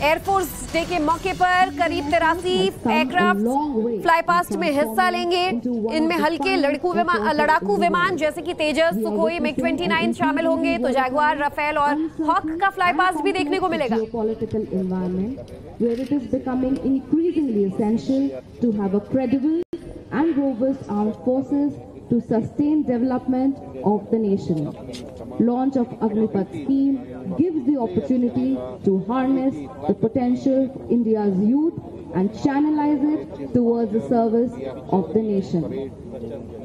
Air force day के मौके पर करीब 83 एयरक्राफ्ट फ्लाई पास्ट में हिस्सा लेंगे। इनमें हल्के लड़ाकू विमान जैसे कि तेजस, सुखोई, MiG-29 शामिल होंगे, तो जैगुआर, राफेल और हॉक का फ्लाई पास्ट भी देखने को मिलेगा। To sustain development of the nation. Launch of Agnipath scheme gives the opportunity to harness the potential of India's youth and channelize it towards the service of the nation.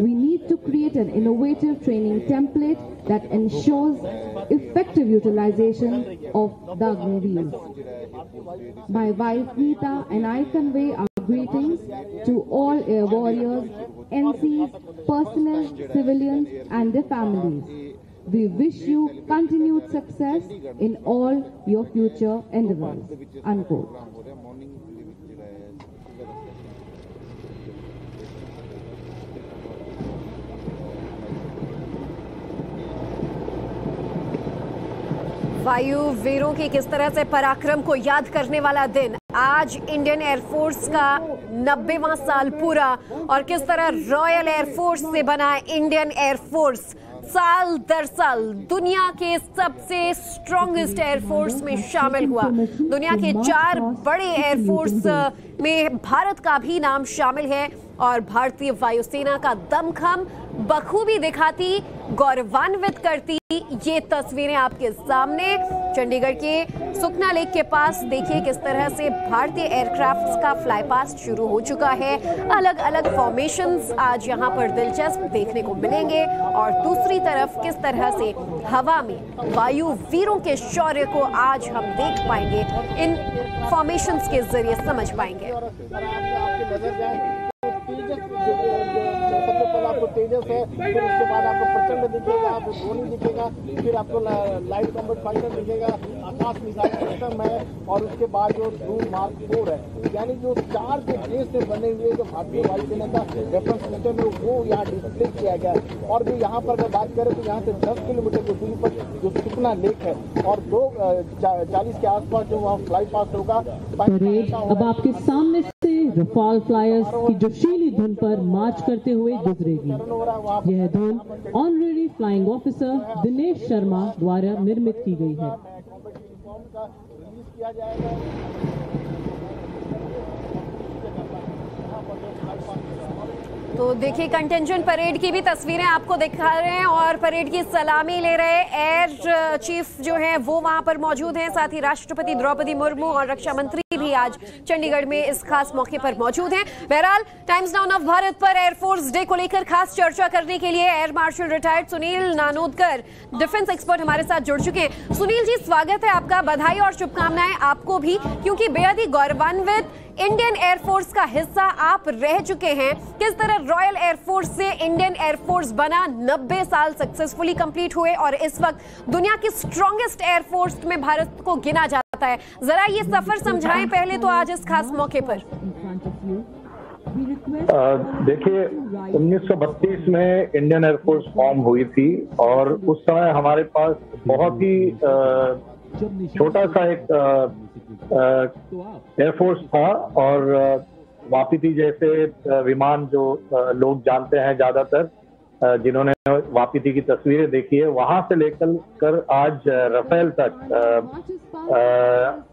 We need to create an innovative training template that ensures effective utilization of the Agniveers. My wife Neeta and I convey our greetings to all air warriors, NCs, personnel, civilians and their families. We wish you continued success in all your future endeavors. Unquote. वायु वीरों की किस तरह से पराक्रम को याद करने वाला दिन। आज इंडियन एयरफोर्स का 90वां साल पूरा और किस तरह रॉयल एयरफोर्स से बना इंडियन एयरफोर्स साल दर साल दुनिया के सबसे स्ट्रॉन्गेस्ट एयरफोर्स में शामिल हुआ। दुनिया के 4 बड़े एयरफोर्स में भारत का भी नाम शामिल है और भारतीय वायुसेना का दमखम बखूबी दिखाती, गौरवान्वित करती ये तस्वीरें आपके सामने। चंडीगढ़ के सुखना लेक के पास देखिए किस तरह से भारतीय एयरक्राफ्ट्स का फ्लाई पास्ट शुरू हो चुका है। अलग अलग फॉर्मेशंस आज यहां पर दिलचस्प देखने को मिलेंगे और दूसरी तरफ किस तरह से हवा में वायु वीरों के शौर्य को आज हम देख पाएंगे, इन फॉर्मेशंस के जरिए समझ पाएंगे। सबसे पहले आपको तेजस है, फिर उसके बाद आपको प्रचंड दिखेगा, आपको ड्रोन दिखेगा, फिर आपको लाइट कॉम्बैट फाइटर दिखेगा, आकाश मिसाइल सिस्टम है और उसके बाद जो ड्रोन मार्क 4 है। यानी जो 4 जो बेस से बने हुए जो भारतीय वायुसेना का वेपन सिस्टम है वो यहाँ डिस्प्ले किया गया है। और जो यहाँ पर अगर बात करें तो यहाँ से 10 किलोमीटर की दूरी पर जो सुखना लेक है और 2:40 के आसपास जो वहाँ फ्लाई पास्ट होगा। अब आपके सामने से रफाल फ्लायर्स की जोशीली धुन पर मार्च करते हुए गुजरेगी। यह धुन honorary flying officer Dinesh Sharma द्वारा निर्मित की गई है। तो देखिए कंटेंजेंट परेड की भी तस्वीरें आपको दिखा रहे हैं और परेड की सलामी ले रहे एयर चीफ जो हैं वो वहां पर मौजूद हैं। साथ ही राष्ट्रपति द्रौपदी मुर्मू और रक्षा मंत्री भी आज चंडीगढ़ में इस खास मौके पर मौजूद हैं। बहरहाल टाइम्स नाउ नव भारत पर एयरफोर्स डे को लेकर खास चर्चा करने के लिए air marshal retired Sunil Nanodkar defence expert हमारे साथ जुड़ चुके हैं। सुनील जी, स्वागत है आपका, बधाई और शुभकामनाएं आपको भी, क्योंकि बेहद ही गौरवान्वित इंडियन एयरफोर्स का हिस्सा आप रह चुके हैं। किस तरह रॉयल एयरफोर्स से इंडियन एयरफोर्स बना, 90 साल सक्सेसफुली कंप्लीट हुए और इस वक्त दुनिया की स्ट्रॉन्गेस्ट एयरफोर्स में भारत को गिना जाता है। जरा ये सफर समझाएं पहले तो आज इस खास मौके पर। देखिए 1932 में इंडियन एयरफोर्स फॉर्म हुई थी और उस समय हमारे पास बहुत ही छोटा सा एक एयरफोर्स था और वापीती जैसे विमान जो लोग जानते हैं ज्यादातर, जिन्होंने वापीती की तस्वीरें देखी है, वहां से लेकर आज राफेल तक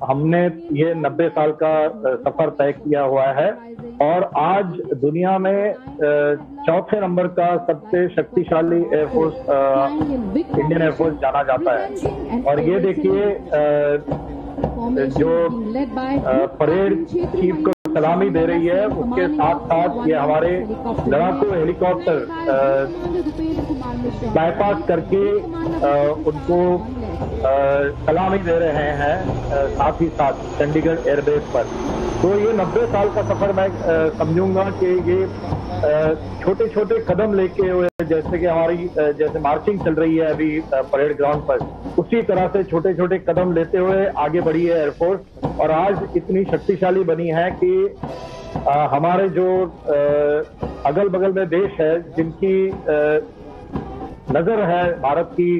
हमने ये 90 साल का सफर तय किया हुआ है और आज दुनिया में 4थे नंबर का सबसे शक्तिशाली एयरफोर्स इंडियन एयरफोर्स जाना जाता है। और ये देखिए जो परेड चीफ को सलामी दे रही है, उसके साथ साथ ये हमारे लड़ाकू हेलीकॉप्टर बाईपास करके उनको सलामी दे रहे हैं साथ ही साथ चंडीगढ़ एयरबेस पर। तो ये 90 साल का सफर मैं समझूंगा कि ये छोटे छोटे कदम लेके हुए, जैसे कि हमारी जैसे मार्चिंग चल रही है अभी परेड ग्राउंड पर, उसी तरह से छोटे छोटे कदम लेते हुए आगे बढ़ी है एयरफोर्स और आज इतनी शक्तिशाली बनी है कि हमारे जो अगल बगल में देश है जिनकी नजर है भारत की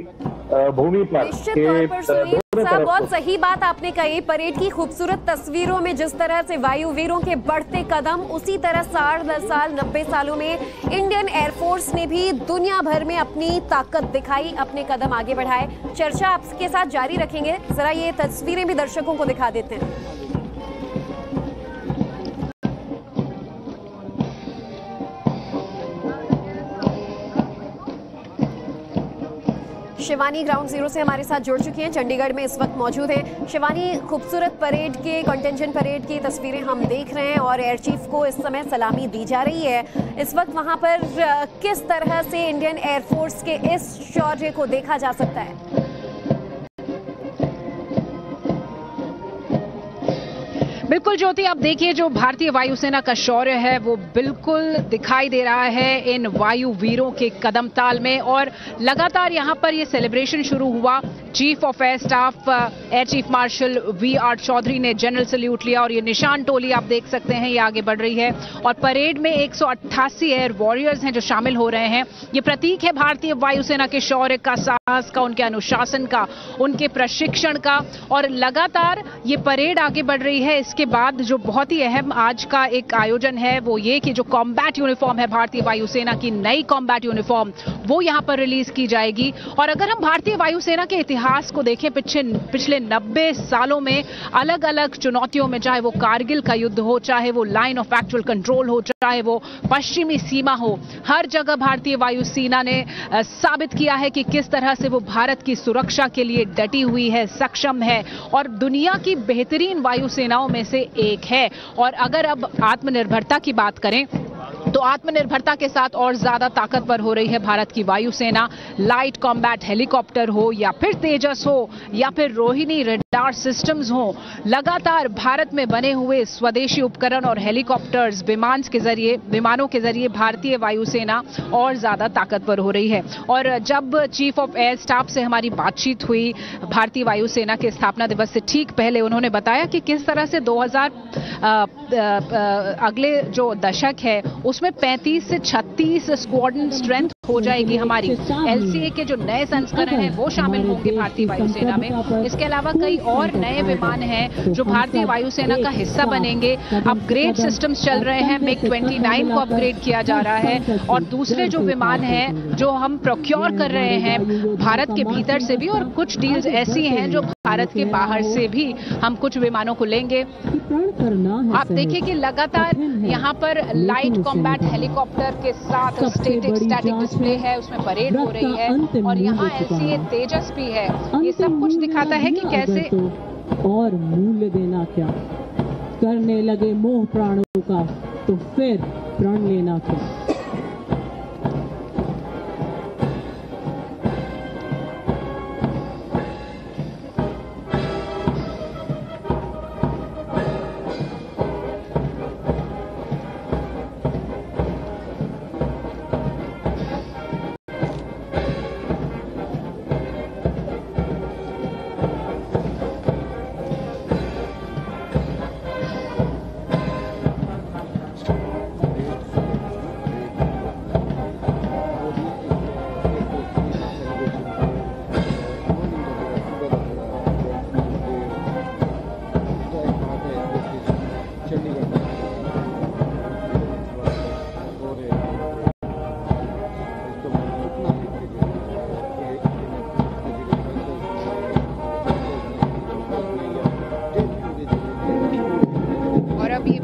भूमि पर। निश्चित तौर पर सुनील साहब, बहुत सही बात आपने कही। परेड की खूबसूरत तस्वीरों में जिस तरह से वायु वीरों के बढ़ते कदम, उसी तरह 10 साल 90 सालों में इंडियन एयरफोर्स ने भी दुनिया भर में अपनी ताकत दिखाई, अपने कदम आगे बढ़ाए। चर्चा आपके साथ जारी रखेंगे, जरा ये तस्वीरें भी दर्शकों को दिखा देते हैं। शिवानी ग्राउंड जीरो से हमारे साथ जुड़ चुकी हैं, चंडीगढ़ में इस वक्त मौजूद हैं। शिवानी, खूबसूरत परेड के कंटिंजेंट परेड की तस्वीरें हम देख रहे हैं और एयर चीफ को इस समय सलामी दी जा रही है। इस वक्त वहां पर किस तरह से इंडियन एयरफोर्स के इस शौर्य को देखा जा सकता है? बिल्कुल ज्योति, आप देखिए जो भारतीय वायुसेना का शौर्य है वो बिल्कुल दिखाई दे रहा है इन वायु वीरों के कदम ताल में। और लगातार यहाँ पर ये सेलिब्रेशन शुरू हुआ। Chief of air staff air chief marshal V R. Chaudhari ने जनरल सल्यूट लिया और ये निशान टोली आप देख सकते हैं, ये आगे बढ़ रही है। और परेड में 188 एयर वॉरियर्स हैं जो शामिल हो रहे हैं। ये प्रतीक है भारतीय वायुसेना के शौर्य का, साहस का, उनके अनुशासन का, उनके प्रशिक्षण का। और लगातार ये परेड आगे बढ़ रही है। इसके बाद जो बहुत ही अहम आज का एक आयोजन है वो ये कि जो कॉम्बैट यूनिफॉर्म है भारतीय वायुसेना की, नई कॉम्बैट यूनिफॉर्म, वो यहां पर रिलीज की जाएगी। और अगर हम भारतीय वायुसेना के इतिहास को देखें, पिछले 90 सालों में अलग अलग चुनौतियों में, चाहे वो कारगिल का युद्ध हो, चाहे वो लाइन ऑफ एक्चुअल कंट्रोल हो, चाहे वो पश्चिमी सीमा हो, हर जगह भारतीय वायुसेना ने साबित किया है कि किस तरह से वो भारत की सुरक्षा के लिए डटी हुई है, सक्षम है और दुनिया की बेहतरीन वायुसेनाओं में से एक है। और अगर अब आत्मनिर्भरता की बात करें तो आत्मनिर्भरता के साथ और ज्यादा ताकतवर हो रही है भारत की वायुसेना। लाइट कॉम्बैट हेलीकॉप्टर हो या फिर तेजस हो या फिर रोहिणी रडार सिस्टम्स हो, लगातार भारत में बने हुए स्वदेशी उपकरण और हेलीकॉप्टर्स, विमानों के जरिए भारतीय वायुसेना और ज्यादा ताकतवर हो रही है। और जब चीफ ऑफ एयर स्टाफ से हमारी बातचीत हुई भारतीय वायुसेना के स्थापना दिवस से ठीक पहले, उन्होंने बताया कि किस तरह से 2000 अगले जो दशक है उसमें 35 से 36 स्क्वाड्रन स्ट्रेंथ हो जाएगी हमारी। एलसीए के जो नए संस्करण हैं वो शामिल होंगे भारतीय वायुसेना में। इसके अलावा कई और नए विमान हैं जो भारतीय वायुसेना का हिस्सा बनेंगे। अपग्रेड सिस्टम्स चल रहे हैं, मिग 29 को अपग्रेड किया जा रहा है और दूसरे जो विमान हैं जो हम प्रोक्योर कर रहे हैं भारत के भीतर से भी, और कुछ डील्स ऐसी हैं जो भारत के बाहर से भी हम कुछ विमानों को लेंगे। आप देखिए कि लगातार यहाँ पर लाइट कॉम्बैट हेलीकॉप्टर के साथ स्टैटिक डिस्प्ले है, उसमें परेड हो रही है और यहाँ एलसीए तेजस भी है। ये सब कुछ दिखाता है कि कैसे और मूल्य देना क्या, करने लगे मोह प्राणों का तो फिर प्रण लेना क्या।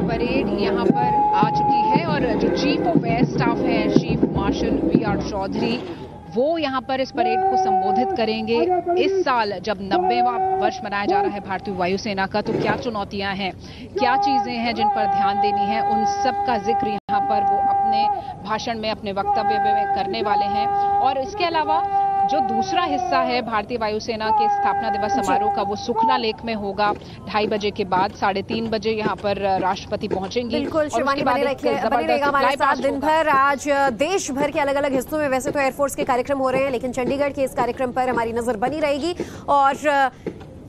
परेड यहाँ पर आ चुकी है और जो चीफ ऑफ एयर स्टाफ है चीफ मार्शल वी.आर. चौधरी, वो यहाँ पर इस परेड को संबोधित करेंगे। इस साल जब 90वां वर्ष मनाया जा रहा है भारतीय वायुसेना का, तो क्या चुनौतियां हैं, क्या चीजें हैं जिन पर ध्यान देनी है, उन सब का जिक्र यहाँ पर वो अपने भाषण में, अपने वक्तव्य में करने वाले हैं। और इसके अलावा जो दूसरा हिस्सा है भारतीय वायुसेना के स्थापना दिवस समारोह का, वो सुखना लेक में होगा 2:30 बजे के बाद। 3:30 बजे यहाँ पर राष्ट्रपति पहुंचेंगे। बिल्कुल शिवानी, बने रहिएगा हमारे साथ दिन भर। आज देश भर के अलग अलग हिस्सों में वैसे तो एयरफोर्स के कार्यक्रम हो रहे हैं, लेकिन चंडीगढ़ के इस कार्यक्रम पर हमारी नजर बनी रहेगी। और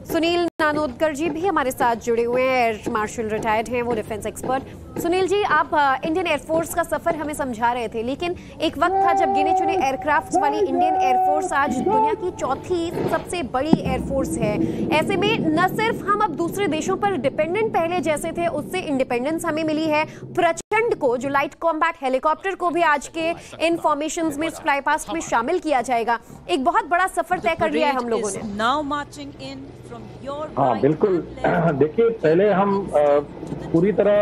सुनील नानोदकर जी भी हमारे साथ जुड़े हुए हैं, एयर मार्शल रिटायर्ड हैं, वो डिफेंस एक्सपर्ट। सुनील जी, आप इंडियन एयरफोर्स का सफर हमें समझा रहे थे, लेकिन एक वक्त था जब गिने चुने एयरक्राफ्ट वाली इंडियन एयरफोर्स आज दुनिया की चौथी सबसे बड़ी एयरफोर्स है। ऐसे में न सिर्फ हम अब दूसरे देशों पर डिपेंडेंट पहले जैसे थे, उससे इंडिपेंडेंस हमें मिली है, प्रचंड को जो लाइट कॉम्बैट हेलीकॉप्टर को भी आज के इन फॉर्मेशंस में फ्लाई पास्ट में शामिल किया जाएगा। एक बहुत बड़ा सफर तय कर लिया है हम लोगों ने। हाँ बिल्कुल, देखिए पहले हम पूरी तरह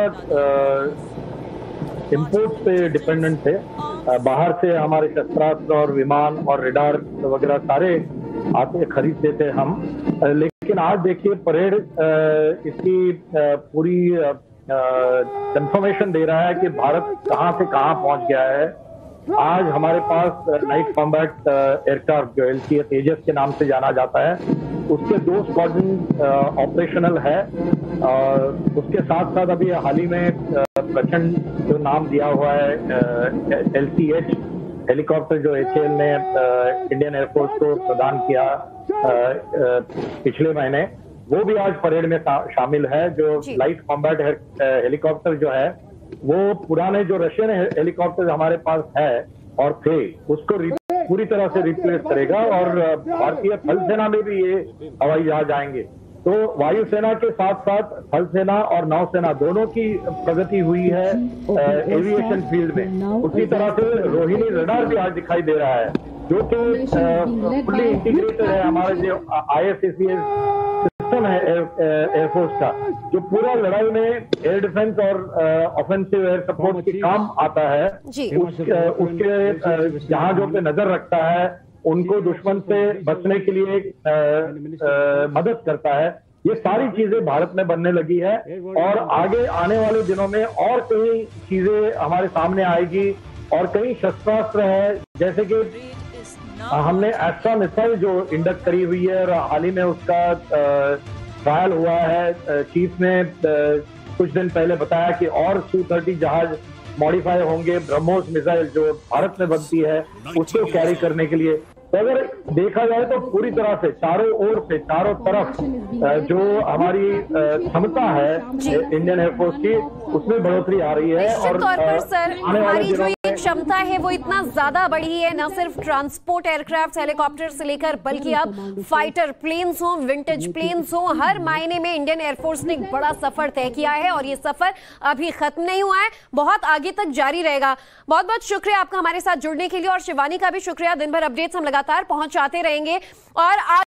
इंपोर्ट पे डिपेंडेंट थे, बाहर से हमारे शस्त्रास्त्र और विमान और रेडार वगैरह सारे आते खरीदते थे हम। लेकिन आज देखिए परेड इसकी पूरी कंफर्मेशन दे रहा है कि भारत कहाँ से कहाँ पहुंच गया है। आज हमारे पास लाइट कॉम्बैट एयरक्राफ्ट जो LCA तेजस के नाम से जाना जाता है, उसके 2 स्क्वाड्रन ऑपरेशनल है। उसके साथ साथ अभी हाल ही में प्रचंड जो नाम दिया हुआ है LCH हेलीकॉप्टर जो HAL ने इंडियन एयरफोर्स को प्रदान किया पिछले महीने, वो भी आज परेड में शामिल है। जो लाइट कॉम्बैट हेलीकॉप्टर जो है वो पुराने जो रशियन हेलीकॉप्टर हमारे पास है और थे उसको पूरी तरह से रिप्लेस करेगा, और भारतीय थल सेना में भी ये हवाई जहाज आएंगे। तो वायुसेना के साथ साथ थल सेना और नौसेना दोनों की प्रगति हुई है एविएशन फील्ड में। उसी तरह से रोहिणी रडार भी आज दिखाई दे रहा है, जो कि फुल्ली इंटीग्रेटेड है हमारे जो IFACS सिस्टम है एयरफोर्स का, जो पूरा लड़ाई में एयर डिफेंस और ऑफेंसिव एयर सपोर्ट के काम आता है। उसके जहाजों पे नजर रखता है, उनको दुश्मन से बचने के लिए मदद करता है। ये सारी चीजें भारत में बनने लगी है, और आगे आने वाले दिनों में और कई चीजें हमारे सामने आएगी, और कई शस्त्रास्त्र है, जैसे कि हमने एस्ट्रा मिसाइल जो इंडक्ट करी हुई है और हाल ही में उसका ट्रायल हुआ है। चीफ ने कुछ दिन पहले बताया कि और Su-30 जहाज मॉडिफाई होंगे ब्रह्मोस मिसाइल जो भारत में बनती है उसको कैरी करने के लिए। तो अगर देखा जाए तो पूरी तरह से चारों ओर से चारों तरफ जो हमारी क्षमता है इंडियन एयरफोर्स की, उसमें बढ़ोतरी आ रही है। और तौर पर सर हमारी जो ये क्षमता है वो इतना ज्यादा बढ़ी है, न सिर्फ ट्रांसपोर्ट एयरक्राफ्ट हेलीकॉप्टर से लेकर, बल्कि अब फाइटर प्लेन्स हो, विंटेज प्लेन्स हो, हर मायने में इंडियन एयरफोर्स ने एक बड़ा सफर तय किया है, और ये सफर अभी खत्म नहीं हुआ है, बहुत आगे तक जारी रहेगा। बहुत बहुत शुक्रिया आपका हमारे साथ जुड़ने के लिए, और शिवानी का भी शुक्रिया। दिन भर अपडेट्स हम लगातार पहुंचाते रहेंगे। और आज